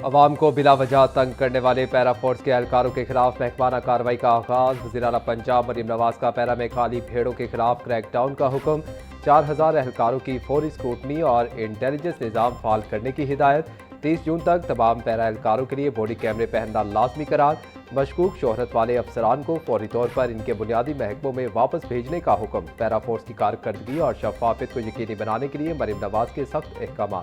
अवाम को बिला वजह तंग करने वाले पैरा फोर्स के एहलकारों के खिलाफ महकमाना कार्रवाई का आगाज। वज़ीर आला पंजाब मरीम नवाज का पैरा में खाली भेड़ों के खिलाफ क्रैकडाउन का हुक्म। 4000 एहलकारों की फौरी स्क्रूटनी और इंटेलिजेंस निज़ाम फाल करने की हिदायत। 30 जून तक तमाम पैरा एहलकारों के लिए बॉडी कैमरे पहनना लाजमी करार। मशकूक शोहरत वाले अफसरान को फौरी तौर पर इनके बुनियादी महकमों में वापस भेजने का हुक्म। पैरा फोर्स की कारकर्दगी और शफाफियत को यकीनी बनाने के लिए मरीम नवाज के सख्त अहकाम।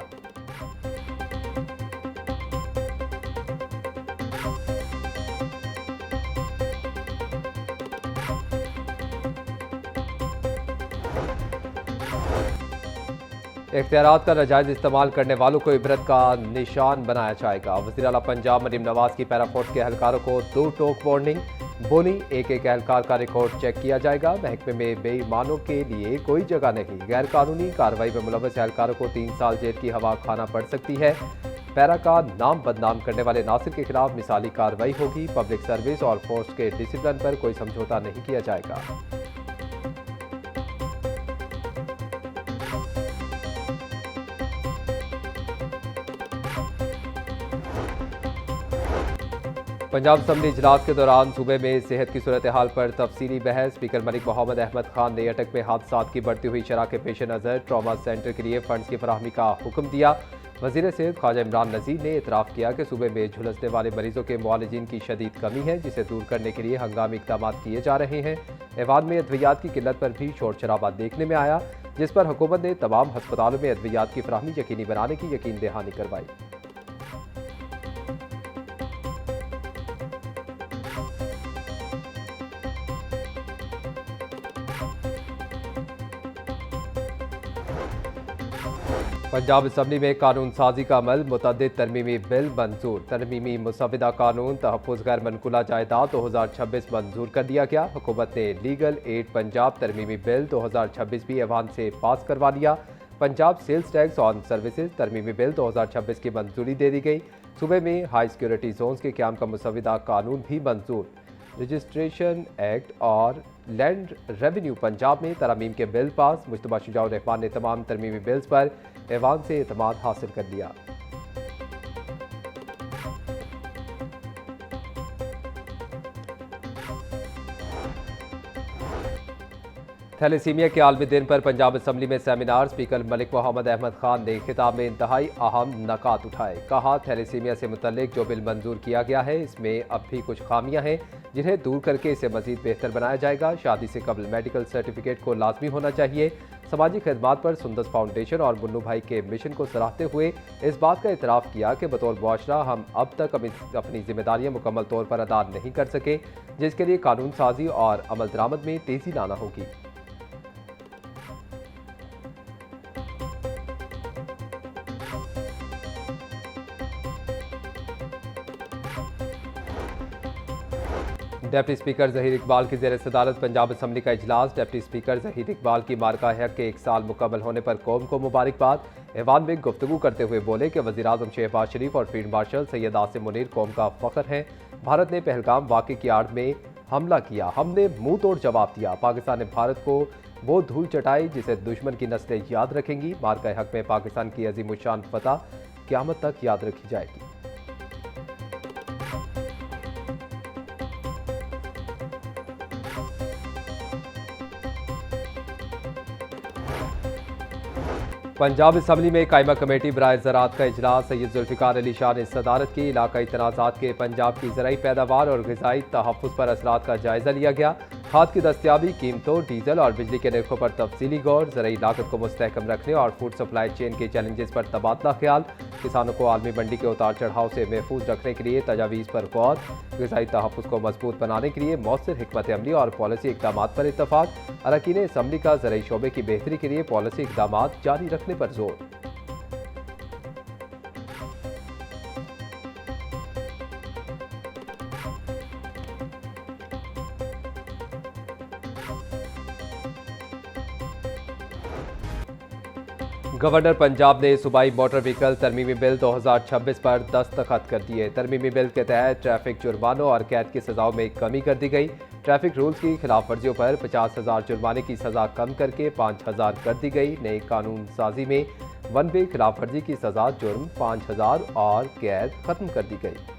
इख्तियारात का नाजायज इस्तेमाल करने वालों को इबरत का निशान बनाया जाएगा। वज़ीर आला पंजाब मरीम नवाज की पैरा फोर्स के एहलकारों को 2 टोक वार्निंग। बोली एक एहलकार का रिकॉर्ड चेक किया जाएगा। महकमे में बेईमानों के लिए कोई जगह नहीं। गैर कानूनी कार्रवाई में मुलव्वस एहलकारों को 3 साल जेल की हवा खाना पड़ सकती है। पैरा का नाम बदनाम करने वाले नासिर के खिलाफ मिसाली कार्रवाई होगी। पब्लिक सर्विस और फोर्स के डिसिप्लिन पर कोई समझौता नहीं किया जाएगा। पंजाब असम्बली इजलास के दौरान सूबे में सेहत की सूरत हाल पर तफसीली बहस। स्पीकर मलिक मोहम्मद अहमद खान ने अटक में हादसात की बढ़ती हुई शरह के पेश नज़र ट्रॉमा सेंटर के लिए फंड्स की फराहमी का हुक्म दिया। वज़ीर सेहत ख्वाजा इमरान नज़ीर ने इतराफ़ किया कि सूबे में झुलसने वाले मरीजों के मुआलजीन की शदीद कमी है, जिसे दूर करने के लिए हंगामी इक़दाम किए जा रहे हैं। ऐवान में अद्वियात की किल्लत पर भी शोर शराबा देखने में आया, जिस पर हुकूमत ने तमाम हस्पतालों में अद्वियात की फराहमी यकीनी बनाने की यकीन दहानी करवाई। पंजाब असम्बली में कानून साजी का अमल। मुतअद्दिद तरमीमी बिल मंजूर। तरमीमी मुसविदा कानून तहफ़्फ़ुज़ गैर मनकुला जायदाद 2026 मंजूर कर दिया गया। हुकूमत ने लीगल एड पंजाब तरमीमी बिल 2026 भी ऐवान से पास करवा लिया। Punjab sales tax on services तरमीमी बिल 2026 की मंजूरी दे दी गई। सूबे में हाई सिक्योरिटी जोन्स के क़याम का मुसविदा कानून भी मंजूर। रजिस्ट्रेशन एक्ट और लैंड रेवेन्यू पंजाब में तरमीम के बिल पास। मुश्तबा शुजाउर रहमान ने तमाम तरमीमी बिल्स पर ऐवान से एतमाद हासिल कर लिया। थैलेसीमिया के आलमी दिन पर पंजाब असम्बली में सेमिनार। स्पीकर मलिक मोहम्मद अहमद खान ने खिताब में इंतहाई अहम नकात उठाए। कहा, थैलेसीमिया से मुतल्लिक जो बिल मंजूर किया गया है, इसमें अब भी कुछ खामियां हैं, जिन्हें दूर करके इसे मजीद बेहतर बनाया जाएगा। शादी से कबल मेडिकल सर्टिफिकेट को लाजमी होना चाहिए। समाजी खदमात पर सुंदस फाउंडेशन और मुन्नू भाई के मिशन को सराहते हुए इस बात का इतराफ़ किया कि बतौर मुआशरा हम अब तक अपनी जिम्मेदारियां मुकम्मल तौर पर अदा नहीं कर सके, जिसके लिए कानून साजी और अमल दरामद में तेज़ी लाना होगी। डिप्टी स्पीकर ज़हीर इकबाल की ज़ेर सदारत पंजाब असम्बली का इजलास। डिप्टी स्पीकर ज़हीर इकबाल की मार्का हक के 1 साल मुकम्मल होने पर कौम को मुबारकबाद। ऐवान में गुफ्तगू करते हुए बोले कि वज़ीर आज़म शहबाज शरीफ और फील्ड मार्शल सैयद आसिम मुनीर कौम का फ़ख्र हैं। भारत ने पहलगाम वाक़े की आड़ में हमला किया, हमने मुंह तोड़ जवाब दिया। पाकिस्तान ने भारत को वो धूल चटाई जिसे दुश्मन की नस्लें याद रखेंगी। मार्का हक में पाकिस्तान की अज़ीमुश्शान फतह क़यामत तक याद रखी जाएगी। पंजाब असम्बली में कायमा कमेटी बराए ज़राअत का इजलास। सैयद जुल्फ़िकार अली शाह ने सदारत की। इलाकाई तनाज़ात के पंजाब की ज़राई पैदावार और ग़िज़ाई तहफ़्फ़ुज़ पर असरात का जायज़ा लिया गया। खाद की दस्तियाबी, कीमतों, डीजल और बिजली के नरखों पर तफसीली गौर। ज़राई लागत को मुस्तहकम रखने और फूड सप्लाई चेन के चैलेंजेस पर तबादला ख्याल। किसानों को आलमी मंडी के उतार चढ़ाव से महफूज रखने के लिए तजावीज़ पर गौर। ग़िज़ाई तहफ़्फ़ुज़ को मजबूत बनाने के लिए मौसर हिकमत अमली और पॉलिसी इक़दामात पर इत्तफ़ाक़। अरकान असम्बली का ज़राई शोबे की बेहतरी के लिए पॉलिसी इक़दामात जारी रखने पर जोर। गवर्नर पंजाब ने सूबाई मोटर व्हीकल तरमीमी बिल 2026 पर दस्तखत कर दिए। तरमीमी बिल के तहत ट्रैफिक जुर्मानों और कैद की सजाओं में कमी कर दी गई। ट्रैफिक रूल्स की खिलाफ वर्जियों पर 50,000 जुर्माने की सजा कम करके 5,000 कर दी गई। नई कानून साजी में वन वे खिलाफ वर्जी की सजा जुर्म 5,000 और कैद खत्म कर दी गई।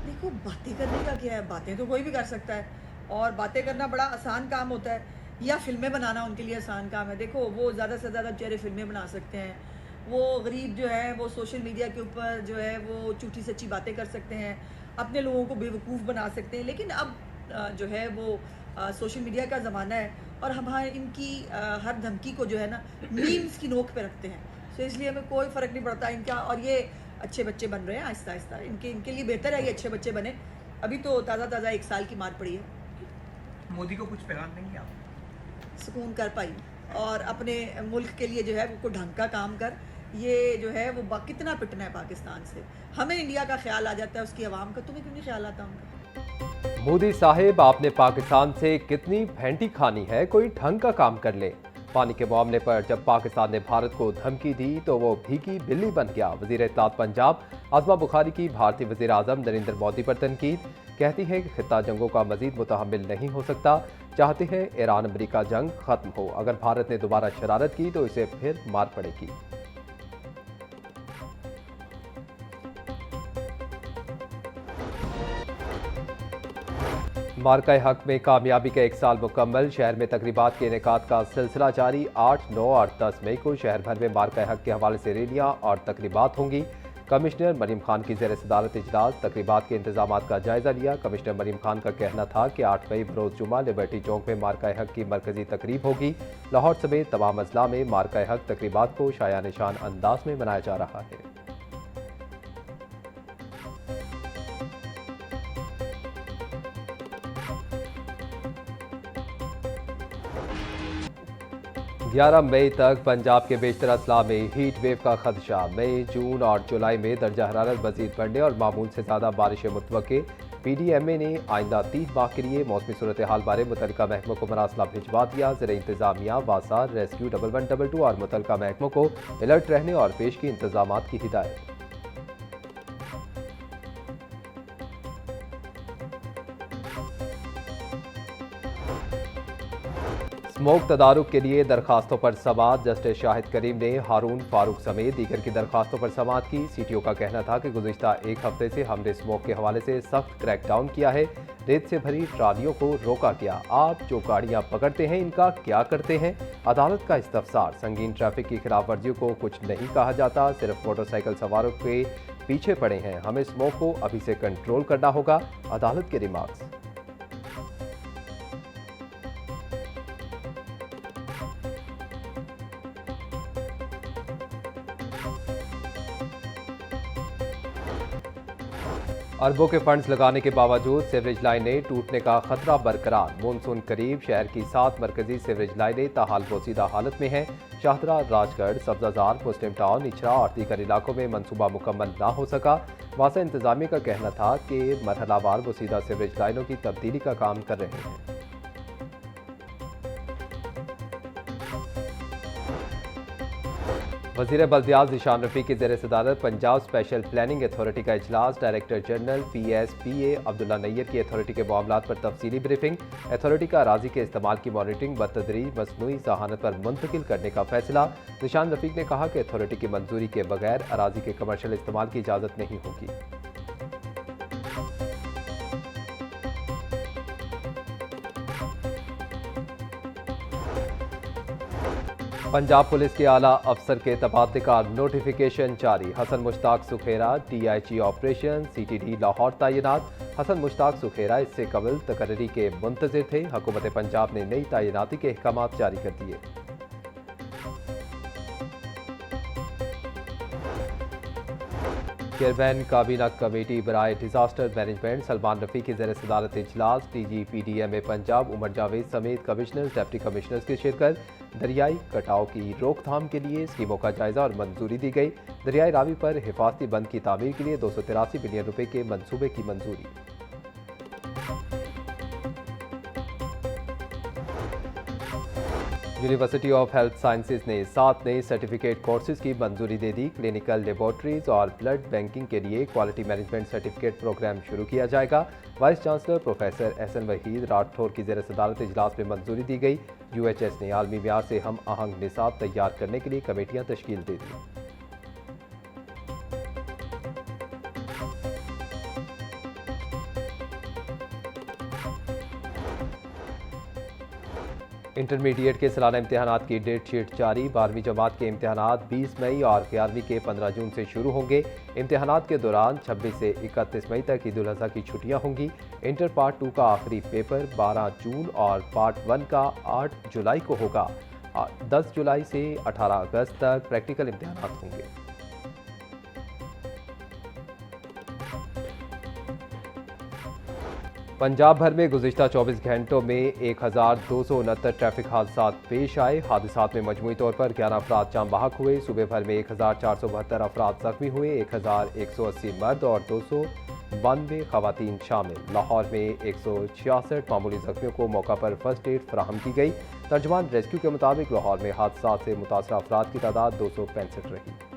देखो, बातें करने का क्या है, बातें तो कोई भी कर सकता है और बातें करना बड़ा आसान काम होता है या फिल्में बनाना उनके लिए आसान काम है। देखो, वो ज़्यादा से ज़्यादा बेचारे फिल्में बना सकते हैं, वो गरीब जो है वो सोशल मीडिया के ऊपर जो है वो झूठी सच्ची बातें कर सकते हैं, अपने लोगों को बेवकूफ़ बना सकते हैं। लेकिन अब जो है वो सोशल मीडिया का ज़माना है और हम इनकी हर धमकी को जो है ना मीम्स की नोक पे रखते हैं। तो इसलिए हमें कोई फ़र्क नहीं पड़ता इनका। और ये अच्छे बच्चे बन रहे हैं आहिस्ता आहिस्ता, इनके इनके लिए बेहतर है ये अच्छे बच्चे बने। अभी तो ताज़ा 1 साल की मार पड़ी है। मोदी को कुछ पैगाम देंगे आप? सुकून कर पाई और अपने मुल्क के लिए जो है वो कोई ढंग का काम कर। ये जो है वो कितना पिटना है पाकिस्तान से। हमें इंडिया का ख्याल आ जाता है, उसकी आवाम का। तुम्हें क्यों नहीं ख्याल आता उनका? मोदी साहिब, आपने पाकिस्तान से कितनी भेंटी खानी है, कोई ढंग का काम कर ले। पानी के मामले पर जब पाकिस्तान ने भारत को धमकी दी तो वो भीगी बिल्ली बन गया। वजीर इत्तलात पंजाब आज़मा बुखारी की भारतीय वजीर आज़म नरेंद्र मोदी पर तनकीद। कहती है कि खित्ता जंगों का मजीद मुतहम्मिल नहीं हो सकता, चाहते हैं ईरान अमरीका जंग खत्म हो। अगर भारत ने दोबारा शरारत की तो इसे फिर मार पड़ेगी। मार्का हक में कामयाबी का 1 साल मुकम्मल। शहर में तकरीबात के इनेकाद का सिलसिला जारी। 8, 9 और 10 मई को शहर भर में मार्का हक के हवाले से रैलियां और तकरीबात होंगी। कमिश्नर मरीम खान की ज़ेर सदारत इजलास तकरीबात के इंतजाम का जायजा लिया। कमिश्नर मरीम खान का कहना था कि 8 मई बरोज़ जुमा लिबर्टी चौक में मार्का हक की मरकजी तकरीब होगी। लाहौर समेत तमाम अजला में मार्का हक तकरीबात को शाया निशान अंदाज में मनाया जा रहा है। ग्यारह मई तक पंजाब के बेशतर अजला में हीट वेव का खदशा। मई, जून और जुलाई में दर्जा हरारत मजीद बढ़ने और मामूल से ज़्यादा बारिशें मुतवक्के। PDMA ने आइंदा 3 माह के लिए मौसमी सूरत हाल बारे मुतल्लिका महकमों को मरासला भिजवा दिया। ज़िले इंतजामिया, वासा, रेस्क्यू 1112 और मुतल्लिका महकमों को अलर्ट रहने और पेश की इंतजाम की हिदायत। स्मोक तदारुक के लिए दरखास्तों पर समाअत। जस्टिस शाहिद करीम ने हारून फारूक समेत दीगर की दरखास्तों पर समाअत की। CTO का कहना था कि गुज़िश्ता 1 हफ्ते से हमने स्मोक के हवाले से सख्त क्रैकडाउन किया है, रेत से भरी ट्रालियों को रोका गया। आप जो गाड़ियां पकड़ते हैं इनका क्या करते हैं? अदालत का इस्तफसार। संगीन ट्रैफिक की खिलाफ वर्जियों को कुछ नहीं कहा जाता, सिर्फ मोटरसाइकिल सवारों के पीछे पड़े हैं। हमें स्मोक को अभी से कंट्रोल करना होगा। अदालत के रिमार्क्स। अरबों के फंड्स लगाने के बावजूद सीवरेज लाइनें टूटने का खतरा बरकरार। मानसून करीब, शहर की 7 मरकजी सीवरेज लाइनें ताहाल बोसीदा हालत में हैं। शाहदरा, राजगढ़, सब्जाजार, मुस्लिम टाउन, इचरा और दीगर इलाकों में मनसूबा मुकम्मल ना हो सका। वासा इंतजामिया का कहना था कि मरहलावार बोसीदा सीवरेज लाइनों की तब्दीली का काम कर रहे हैं। वज़ीर बल्दियात ज़ीशान रफ़ीक की ज़ेर सदारत पंजाब स्पेशल प्लानिंग अथॉरिटी का इजलास। Director general PSPA Abdullah Nayyar की अथॉरिटी के मामलात पर तफसीली ब्रीफिंग। अथॉरिटी का अराजी के इस्तेमाल की मॉनिटरिंग बतदरीज मसनूई ज़हानत पर मुंतकिल करने का फैसला। ज़ीशान रफ़ीक ने कहा कि अथॉरिटी की मंजूरी के बगैर अराजी के कमर्शियल इस्तेमाल की इजाज़त नहीं होगी। पंजाब पुलिस के आला अफसर के तबादले का नोटिफिकेशन जारी। Hassan Mushtaq Sukhera DIG operation CTD Lahore तैनात। हसन मुश्ताक सुखेरा इससे कबल तकर्री के मुंतज़िर थे। हुकूमत पंजाब ने नई तैनाती के अहकाम जारी कर दिए। चेयरमैन काबीना कमेटी बराए डिजास्टर मैनेजमेंट सलमान रफ़ी की ज़ेर सदारत इजलास। DG PDMA पंजाब उमर जावेद समेत कमिश्नर्स, डिप्टी कमिश्नर्स की शिरकत। दरियाई कटाव की रोकथाम के लिए स्कीमों का जायजा और मंजूरी दी गई। दरियाई रावी पर हिफाजती बंद की तामीर के लिए 283 बिलियन रुपए के मंसूबे की मंजूरी। यूनिवर्सिटी ऑफ हेल्थ साइंसेज ने 7 नए सर्टिफिकेट कोर्सेज की मंजूरी दे दी। क्लिनिकल लेबॉर्ट्रीज और ब्लड बैंकिंग के लिए क्वालिटी मैनेजमेंट सर्टिफिकेट प्रोग्राम शुरू किया जाएगा। Vice chancellor professor Ehsan Waheed Rathore की ज़ेर सदारत इजलास में मंजूरी दी गई। UHS ने आलमी म्यार से हम आहंग निसाब तैयार करने के लिए कमेटियां तश्कील दे दी। इंटरमीडिएट के सालाना इम्तहानात की डेट शीट जारी। 12वीं जमात के इम्तहानात 20 मई और 11वीं के 15 जून से शुरू होंगे। इम्तहानात के दौरान 26 से 31 मई तक ईद उल अज़हा की छुट्टियां होंगी। इंटर पार्ट 2 का आखिरी पेपर 12 जून और पार्ट 1 का 8 जुलाई को होगा। 10 जुलाई से 18 अगस्त तक प्रैक्टिकल इम्तहानात होंगे। पंजाब भर में गुज़िश्ता 24 घंटों में 1269 ट्रैफिक हादसा पेश आए। हादसात में मजमूई तौर पर 11 अफराद जाम बहक हुए। सूबे भर में 1472 अफराद जख्मी हुए। 1180 मर्द और 292 खवातीन शामिल। लाहौर में 166 मामूली जख्मियों को मौका पर फर्स्ट एड फराहम की गई। तर्जमान रेस्क्यू के मुताबिक लाहौर में हादसा से मुतासरा अफराद की तादाद 265 रही।